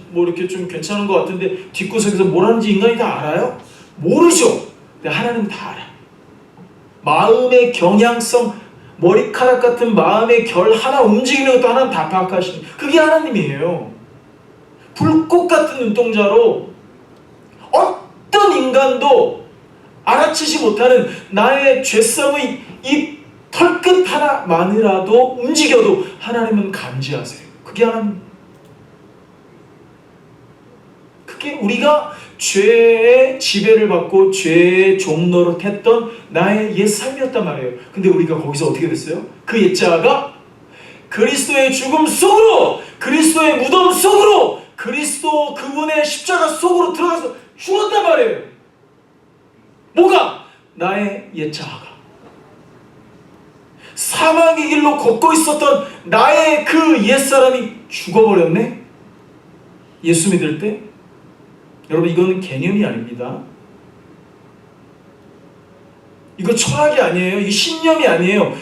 뭐 이렇게 좀 괜찮은 것 같은데 뒷구석에서 뭘 하는지 인간이 다 알아요? 모르죠. 근데 하나님은 다 알아요. 마음의 경향성, 머리카락 같은 마음의 결 하나 움직이는 것도 하나님 다 파악하시는, 그게 하나님이에요. 불꽃 같은 눈동자로 어떤 인간도 알아채지 못하는 나의 죄성의 이 털끝 하나만이라도 움직여도 하나님은 감지하세요. 그게 하나님. 그게 우리가 죄의 지배를 받고 죄의 종노릇 했던 나의 옛 삶이었단 말이에요. 근데 우리가 거기서 어떻게 됐어요? 그 옛자가 그리스도의 죽음 속으로, 그리스도의 무덤 속으로, 그리스도 그분의 십자가 속으로 들어가서 죽었단 말이에요. 뭐가? 나의 옛자가. 사망의 길로 걷고 있었던 나의 그 옛사람이 죽어버렸네? 예수 믿을 때? 여러분, 이거는 개념이 아닙니다. 이거 철학이 아니에요. 이게 신념이 아니에요.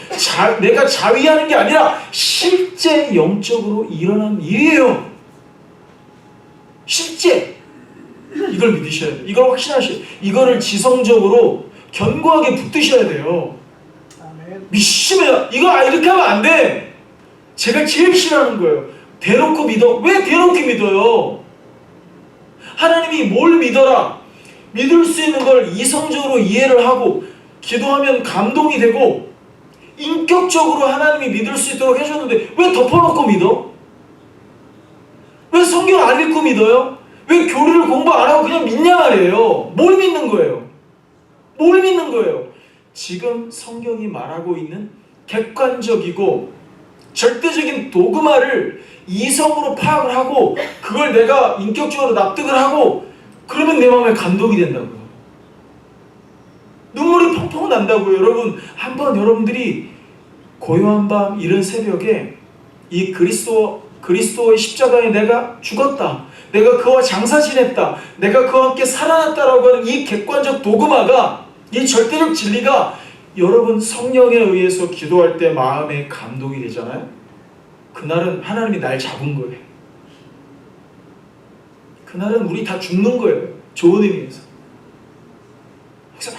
내가 자위하는 게 아니라 실제 영적으로 일어난 일이에요. 실제. 이걸 믿으셔야 돼요. 이걸 확신하셔야 돼요. 이거를 지성적으로 견고하게 붙드셔야 돼요. 믿으시면 이거 이렇게 하면 안 돼. 제가 제일 싫어하는 거예요. 대놓고 믿어. 왜 대놓고 믿어요? 하나님이 뭘 믿어라. 믿을 수 있는 걸 이성적으로 이해를 하고 기도하면 감동이 되고 인격적으로 하나님이 믿을 수 있도록 해줬는데 왜 덮어놓고 믿어? 왜 성경 안 읽고 믿어요? 왜 교리를 공부 안 하고 그냥 믿냐 말이에요. 뭘 믿는 거예요? 뭘 믿는 거예요? 지금 성경이 말하고 있는 객관적이고 절대적인 도그마를 이성으로 파악을 하고 그걸 내가 인격적으로 납득을 하고 그러면 내 마음에 감동이 된다고요. 눈물이 펑펑 난다고요. 여러분, 한번 여러분들이 고요한 밤 이른 새벽에 이 그리스도의 십자가에 내가 죽었다, 내가 그와 장사 지냈다, 내가 그와 함께 살아났다라고 하는 이 객관적 도그마가, 이 절대적 진리가 여러분 성령에 의해서 기도할 때 마음에 감동이 되잖아요. 그날은 하나님이 날 잡은 거예요. 그날은 우리 다 죽는 거예요. 좋은 의미에서. 그래서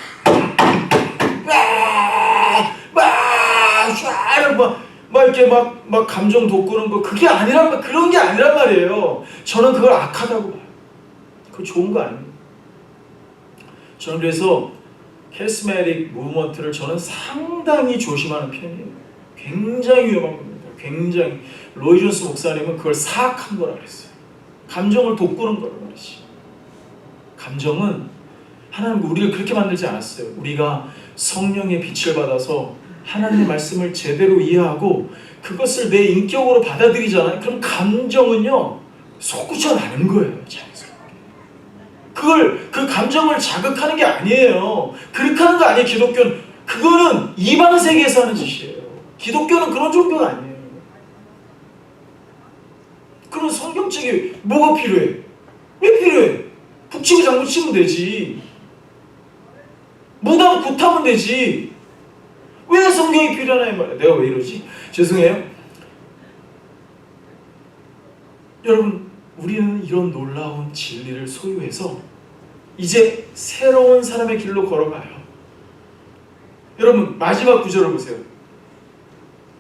막 이렇게 막 감정 돋구는 거, 그게 아니란, 그런 게 아니란 말이에요. 저는 그걸 악하다고 봐요. 그거 좋은 거 아닙니다. 저는 그래서 캐리스마틱 무브먼트를 저는 상당히 조심하는 편이에요. 굉장히 위험한 겁니다. 굉장히. 로이 존스 목사님은 그걸 사악한 거라 그랬어요. 감정을 돋구는 거라 그랬지. 감정은 하나님 우리를 그렇게 만들지 않았어요. 우리가 성령의 빛을 받아서 하나님의 말씀을 제대로 이해하고 그것을 내 인격으로 받아들이잖아요. 그럼 감정은요 솟구쳐 나는 거예요. 자연스럽게. 그 감정을 자극하는 게 아니에요. 그렇게 하는 거 아니에요. 기독교는. 그거는 이방 세계에서 하는 짓이에요. 기독교는 그런 종교가 아니에요. 그럼 성경책이 뭐가 필요해? 왜 필요해? 북치고 장구 치면 되지. 무당 굿하면 되지. 왜 성경이 필요하나 이 말이야. 내가 왜 이러지? 죄송해요. 여러분, 우리는 이런 놀라운 진리를 소유해서 이제 새로운 사람의 길로 걸어가요. 여러분, 마지막 구절을 보세요.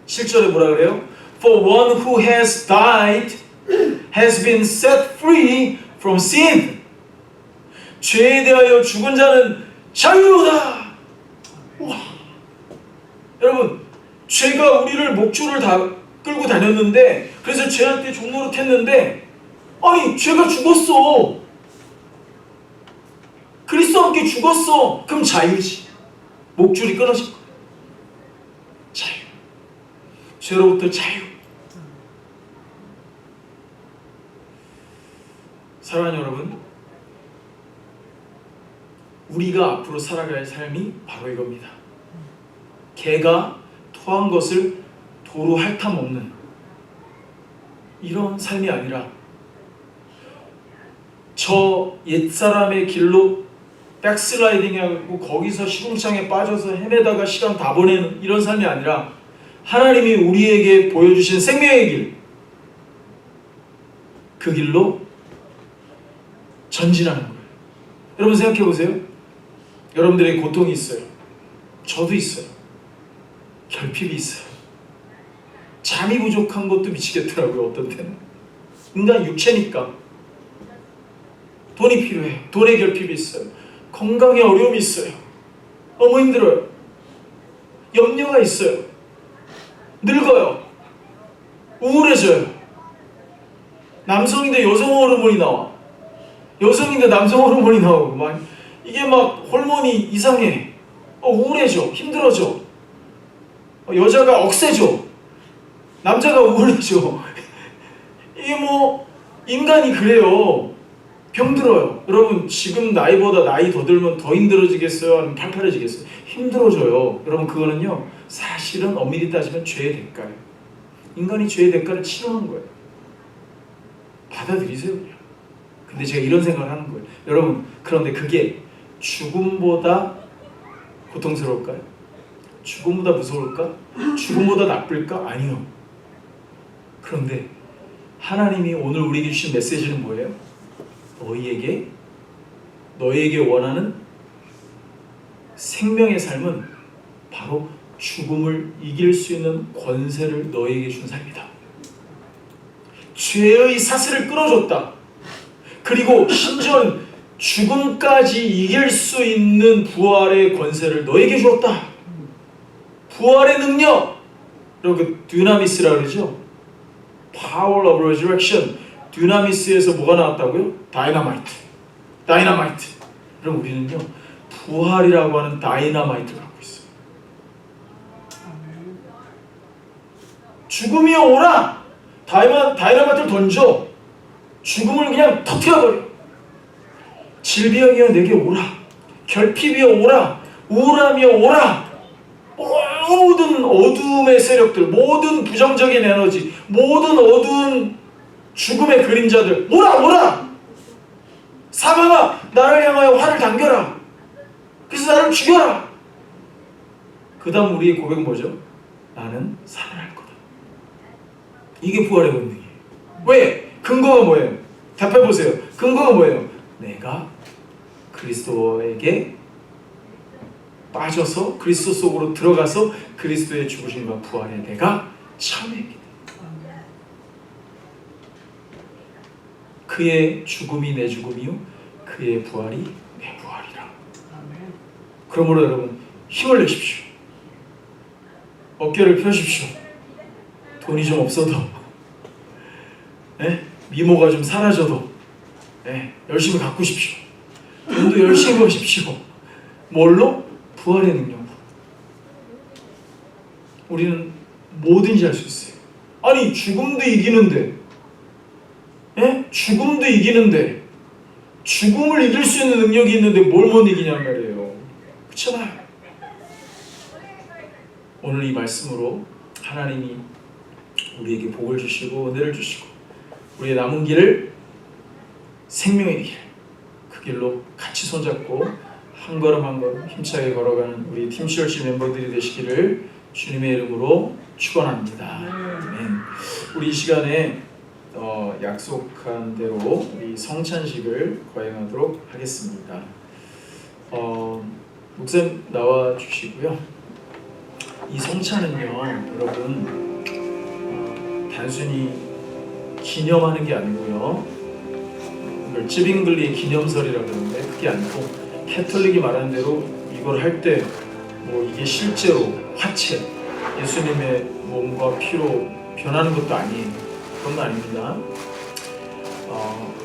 7절에 뭐라 그래요? For one who has died has been set free from sin. 죄에 대하여 죽은 자는 자유로다. 와. 여러분, 죄가 우리를 목줄을 다 끌고 다녔는데, 그래서 죄한테 종노릇했는데, 아니 죄가 죽었어. 그리스도와 함께 죽었어. 그럼 자유지. 목줄이 끊어질 거야. 자유. 죄로부터 자유. 사랑하는 여러분, 우리가 앞으로 살아갈 삶이 바로 이겁니다. 개가 토한 것을 도로 핥아먹는 이런 삶이 아니라 저 옛사람의 길로 백슬라이딩하고 거기서 시궁창에 빠져서 헤매다가 시간 다 보내는 이런 삶이 아니라 하나님이 우리에게 보여주신 생명의 길, 그 길로 전진하는 거예요. 여러분 생각해 보세요. 여러분들의 고통이 있어요. 저도 있어요. 결핍이 있어요. 잠이 부족한 것도 미치겠더라고요. 어떤 때는. 인간 육체니까. 돈이 필요해요. 돈의 결핍이 있어요. 건강에 어려움이 있어요. 너무 힘들어요. 염려가 있어요. 늙어요. 우울해져요. 남성인데 여성 호르몬이 나와. 여성인데 남성 호르몬이 나오고 막 이게 막 호르몬이 이상해. 우울해져. 힘들어져. 여자가 억세져. 남자가 우울해져. 이게 뭐 인간이 그래요. 병들어요. 여러분 지금 나이보다 나이 더 들면 더 힘들어지겠어요? 아니면 팔팔해지겠어요? 힘들어져요. 여러분 그거는요 사실은 엄밀히 따지면 죄의 대가예요. 인간이 죄의 대가를 치르는 거예요. 받아들이세요 그냥. 근데 제가 이런 생각을 하는 거예요. 여러분 그런데 그게 죽음보다 고통스러울까요? 죽음보다 무서울까? 죽음보다 나쁠까? 아니요. 그런데 하나님이 오늘 우리에게 주신 메시지는 뭐예요? 너희에게 원하는 생명의 삶은 바로 죽음을 이길 수 있는 권세를 너희에게 준 삶이다. 죄의 사슬을 끊어줬다. 그리고 심지어는 죽음까지 이길 수 있는 부활의 권세를 너에게 주었다. 부활의 능력, 여러분 듀나미스라고 그러죠. Power of Resurrection. 듀나미스에서 뭐가 나왔다고요? 다이너마이트. 그럼 우리는요 부활이라고 하는 다이너마이트를 갖고 있어요. 죽음이 오라. 다이너마이트를 던져. 죽음을 그냥 터뜨려버려. 질병이여 내게 오라. 결핍이여 오라. 우울함이여 오라. 모든 어둠의 세력들, 모든 부정적인 에너지, 모든 어두운 죽음의 그림자들 오라. 사망아 나를 향하여 활을 당겨라. 그래서 나를 죽여라. 그 다음 우리의 고백은 뭐죠? 나는 살아날 거다. 이게 부활의 권능이에요. 왜? 근거가 뭐예요? 답해보세요. 근거가 뭐예요? 내가 그리스도에게 빠져서 그리스도 속으로 들어가서 그리스도의 죽으심과 부활에 내가 참여했기 때문에. 그의 죽음이 내 죽음이요 그의 부활이 내 부활이라. 그러므로 여러분 힘을 내십시오. 어깨를 펴십시오. 돈이 좀 없어도 미모가 좀 사라져도 열심히 가꾸십시오. 돈도 열심히 버십시오. 뭘로? 부활의 능력으로. 우리는 뭐든지 할 수 있어요. 아니 죽음도 이기는데 죽음도 이기는데 죽음을 이길 수 있는 능력이 있는데 뭘 못 이기냔 말이에요. 그렇잖아요. 오늘 이 말씀으로 하나님이 우리에게 복을 주시고 은혜를 주시고 우리의 남은 길을 생명의 길, 그 길로 같이 손잡고 한 걸음 한 걸음 힘차게 걸어가는 우리 팀시얼시 멤버들이 되시기를 주님의 이름으로 축원합니다. 아멘. 우리 이 시간에 약속한 대로 우리 성찬식을 거행하도록 하겠습니다. 목사님 나와 주시고요. 이 성찬은요, 여러분 단순히 기념하는 게 아니고요. 이걸 찌빙글리의 기념설이라고 하는데 그게 아니고 캐톨릭이 말하는 대로 이걸 할 때 뭐 이게 실제로 화채, 예수님의 몸과 피로 변하는 것도 아니에요. 그런 거 아닙니다.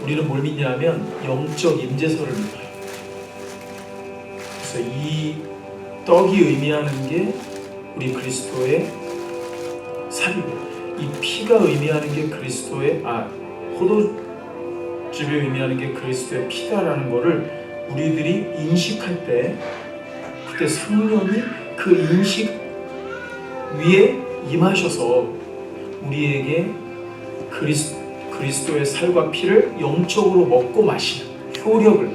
우리는 뭘 믿냐면 영적 임재설을 믿어요. 그래서 이 떡이 의미하는 게 우리 그리스도의 살이고 이 피가 의미하는 게 그리스도의 포도즙이 의미하는 게 그리스도의 피다라는 거를 우리들이 인식할 때 그때 성령이 그 인식 위에 임하셔서 우리에게 그리스도의 살과 피를 영적으로 먹고 마시는 효력을,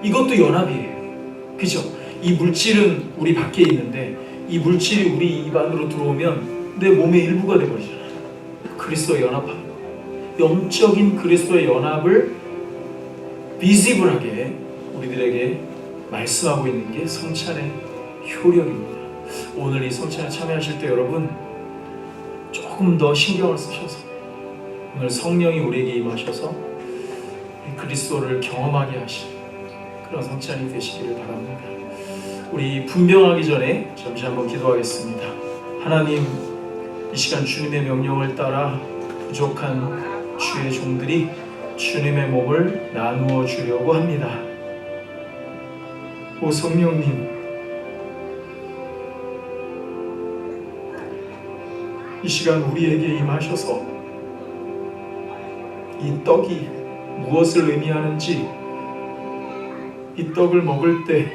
이것도 연합이에요. 그죠? 이 물질은 우리 밖에 있는데 이 물질이 우리 입 안으로 들어오면 내 몸의 일부가 되어버리잖아요. 그리스도와 연합하는 거. 영적인 그리스도의 연합을 비지블하게 우리들에게 말씀하고 있는 게 성찬의 효력입니다. 오늘 이 성찬에 참여하실 때 여러분 조금 더 신경을 쓰셔서 오늘 성령이 우리에게 임하셔서 우리 그리스도를 경험하게 하시는 그런 성찬이 되시기를 바랍니다. 우리 분명하기 전에 잠시 한번 기도하겠습니다. 하나님, 이 시간 주님의 명령을 따라 부족한 주의 종들이 주님의 몸을 나누어 주려고 합니다. 오 성령님, 이 시간 우리에게 임하셔서 이 떡이 무엇을 의미하는지, 이 떡을 먹을 때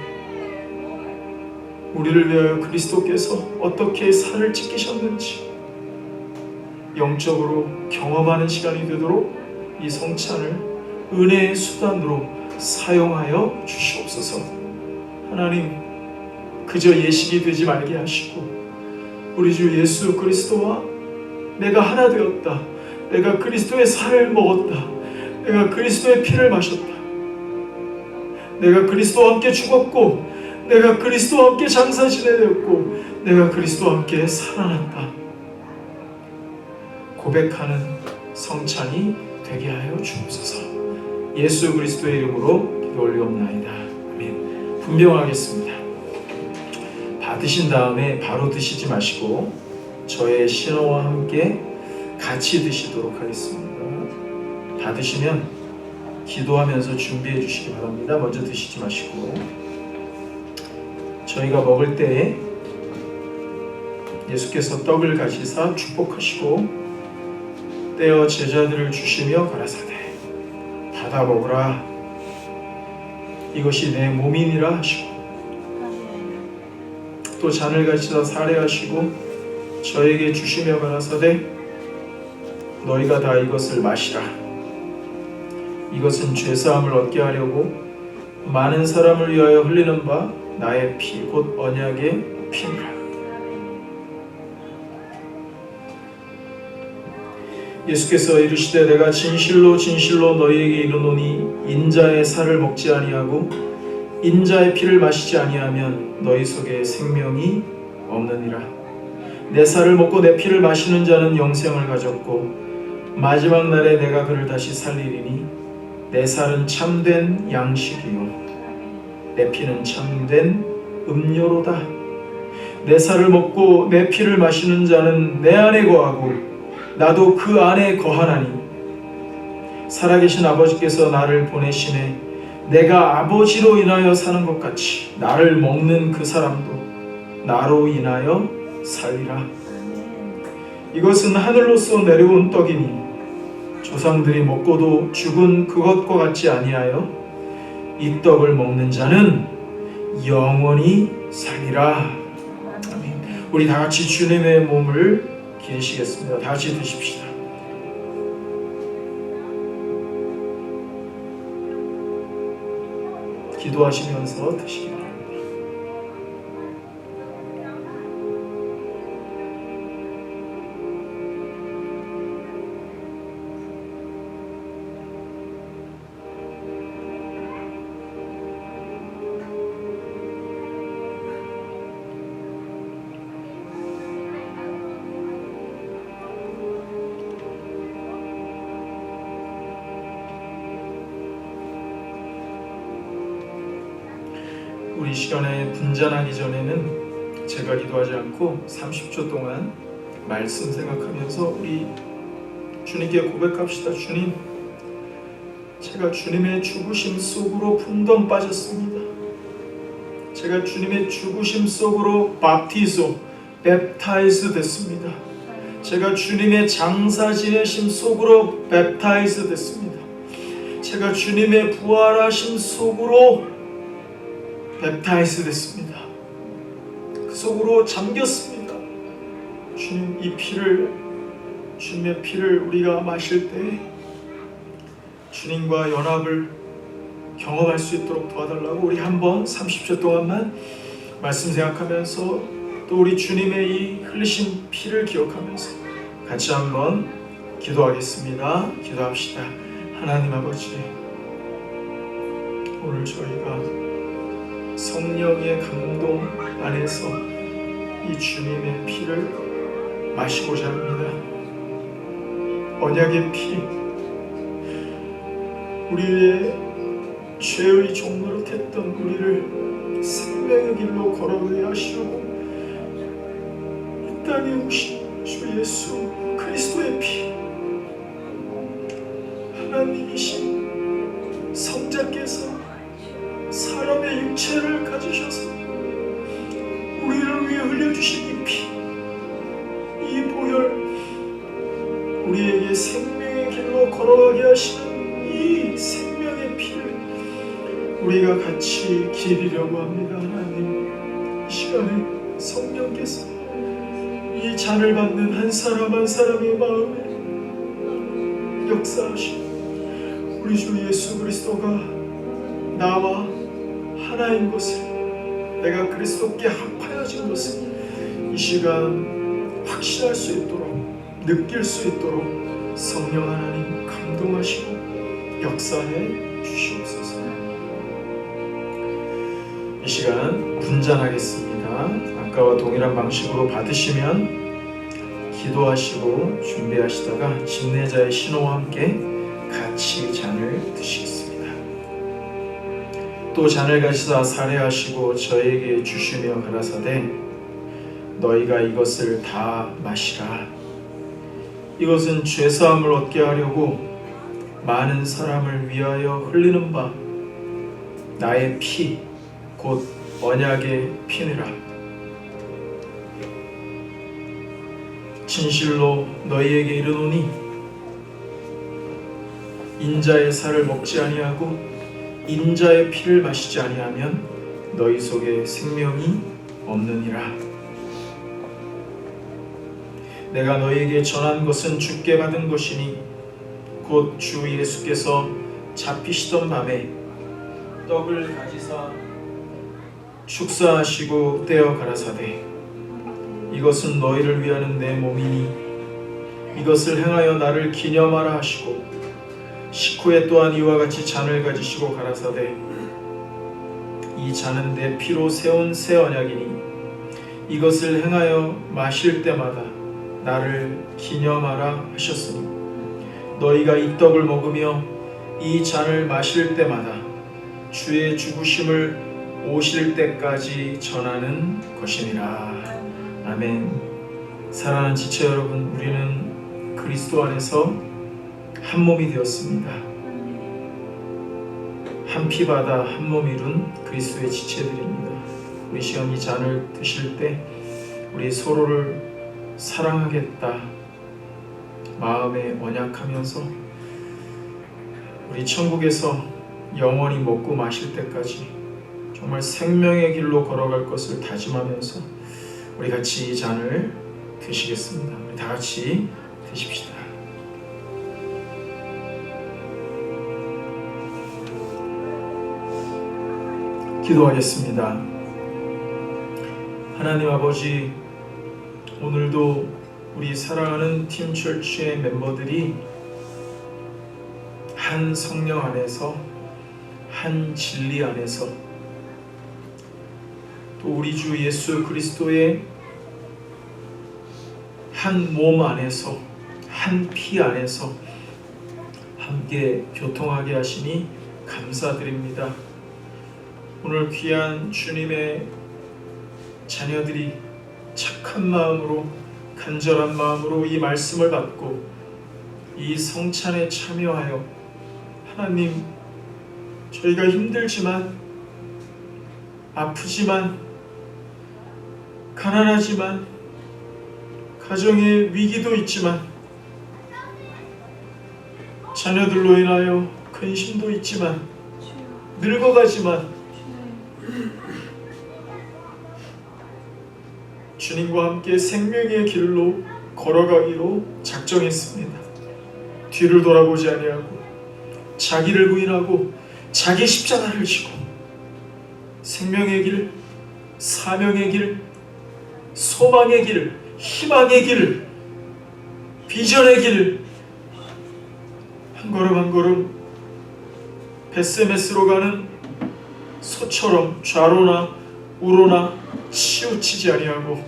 우리를 위하여 그리스도께서 어떻게 살을 찢기셨는지 영적으로 경험하는 시간이 되도록 이 성찬을 은혜의 수단으로 사용하여 주시옵소서. 하나님, 그저 예식이 되지 말게 하시고 우리 주 예수 그리스도와 내가 하나 되었다. 내가 그리스도의 살을 먹었다. 내가 그리스도의 피를 마셨다. 내가 그리스도와 함께 죽었고 내가 그리스도와 함께 장사 지내되었고 내가 그리스도와 함께 살아났다. 고백하는 성찬이 되게 하여 주옵소서. 예수 그리스도의 이름으로 기도 올리옵나이다. 아멘. 분명하겠습니다. 받으신 다음에 바로 드시지 마시고 저의 신호와 함께 같이 드시도록 하겠습니다. 받으시면 기도하면서 준비해 주시기 바랍니다. 먼저 드시지 마시고 저희가 먹을 때에 예수께서 떡을 가지사 축복하시고 떼어 제자들을 주시며 가라사대 받아 먹으라 이것이 내 몸이니라 하시고 또 잔을 가지사 사례하시고 저에게 주시며 가라사대 너희가 다 이것을 마시라 이것은 죄사함을 얻게 하려고 많은 사람을 위하여 흘리는 바 나의 피 곧 언약의 피니라. 예수께서 이르시되 내가 진실로 진실로 너희에게 이르노니 인자의 살을 먹지 아니하고 인자의 피를 마시지 아니하면 너희 속에 생명이 없느니라. 내 살을 먹고 내 피를 마시는 자는 영생을 가졌고 마지막 날에 내가 그를 다시 살리리니 내 살은 참된 양식이요 내 피는 참된 음료로다. 내 살을 먹고 내 피를 마시는 자는 내 안에 거하고 나도 그 안에 거하나니 살아계신 아버지께서 나를 보내심에 내가 아버지로 인하여 사는 것 같이 나를 먹는 그 사람도 나로 인하여 살리라. 이것은 하늘로서 내려온 떡이니 조상들이 먹고도 죽은 그것과 같지 아니하여 이 떡을 먹는 자는 영원히 살리라. 아멘. 우리 다 같이 주님의 몸을 기리시겠습니다. 다 같이 드십시다. 기도하시면서 드시기 바랍니다. 우리 시간에 분잔하기 전에는 제가 기도하지 않고 30초 동안 말씀 생각하면서 우리 주님께 고백합시다. 주님, 제가 주님의 죽으심 속으로 풍덩 빠졌습니다. 제가 주님의 죽으심 속으로 뵙타이즈 됐습니다. 제가 주님의 장사 지내심 속으로 뵙타이즈 됐습니다. 제가 주님의 부활하심 속으로 뵙타이즈 됐습니다. 그 속으로 잠겼습니다. 주님, 이 피를, 주님의 피를 우리가 마실 때 주님과 연합을 경험할 수 있도록 도와달라고 우리 한번 30초 동안만 말씀 생각하면서 또 우리 주님의 이 흘리신 피를 기억하면서 같이 한번 기도하겠습니다. 기도합시다. 하나님 아버지, 오늘 저희가 성령의 감동 안에서 이 주님의 피를 마시고자 합니다. 언약의 피, 우리의 죄의 종노릇했던 우리를 생명의 길로 걸어가게 하시려고 이 땅에 오신 주 예수 그리스도의 피, 하나님이신 성자께서 사람의 육체를 가지셔서 우리를 위해 흘려주신 이 피, 이 보혈, 우리에게 생명의 길로 걸어가게 하시는 이 생명의 피를 우리가 같이 기리려고 합니다. 하나님, 이 시간에 성령께서 이 잔을 받는 한 사람 한 사람의 마음에 역사하시고 우리 주 예수 그리스도가 나와 하나인 것을 내가 그리스도께 합하여진 것을 이 시간 확신할 수 있도록, 느낄 수 있도록 성령 하나님 감동하시고 역사해 주시옵소서. 이 시간 분잔하겠습니다. 아까와 동일한 방식으로 받으시면 기도하시고 준비하시다가 집례자의 신호와 함께 같이 잔을 드시겠습니다. 또 잔을 가지사 살해하시고 저에게 주시며 가라사대 너희가 이것을 다 마시라. 이것은 죄사함을 얻게 하려고 많은 사람을 위하여 흘리는 바 나의 피 곧 언약의 피니라. 진실로 너희에게 이르노니 인자의 살을 먹지 아니하고 인자의 피를 마시지 아니하면 너희 속에 생명이 없느니라. 내가 너희에게 전한 것은 주께 받은 것이니 곧 주 예수께서 잡히시던 밤에 떡을 가지사 축사하시고 떼어 가라사대 이것은 너희를 위하는 내 몸이니 이것을 행하여 나를 기념하라 하시고 식후에 또한 이와 같이 잔을 가지시고 가라사대 이 잔은 내 피로 세운 새 언약이니 이것을 행하여 마실 때마다 나를 기념하라 하셨으니 너희가 이 떡을 먹으며 이 잔을 마실 때마다 주의 죽으심을 오실 때까지 전하는 것이니라. 아멘. 사랑하는 지체 여러분, 우리는 그리스도 안에서 한 몸이 되었습니다. 한 피 받아 한 몸 이룬 그리스도의 지체들입니다. 우리 시간 이 잔을 드실 때 우리 서로를 사랑하겠다 마음에 언약하면서 우리 천국에서 영원히 먹고 마실 때까지 정말 생명의 길로 걸어갈 것을 다짐하면서 우리 같이 이 잔을 드시겠습니다. 우리 다 같이 드십시다. 기도하겠습니다. 하나님 아버지, 오늘도 우리 사랑하는 팀처치의 멤버들이 한 성령 안에서, 한 진리 안에서, 또 우리 주 예수 그리스도의 한 몸 안에서, 한 피 안에서 함께 교통하게 하시니 감사드립니다. 오늘 귀한 주님의 자녀들이 착한 마음으로, 간절한 마음으로 이 말씀을 받고 이 성찬에 참여하여 하나님, 저희가 힘들지만, 아프지만, 가난하지만, 가정에 위기도 있지만, 자녀들로 인하여 근심도 있지만, 늙어가지만 주님과 함께 생명의 길로 걸어가기로 작정했습니다. 뒤를 돌아보지 아니하고 자기를 부인하고 자기 십자가를 지고 생명의 길, 사명의 길, 소망의 길, 희망의 길, 비전의 길 한 걸음 한 걸음 베스메스로 가는 소처럼 좌로나 우로나 치우치지 아니하고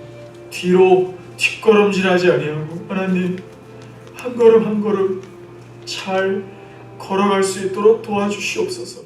뒤로 뒷걸음질하지 아니하고 하나님 한 걸음 한 걸음 잘 걸어갈 수 있도록 도와주시옵소서.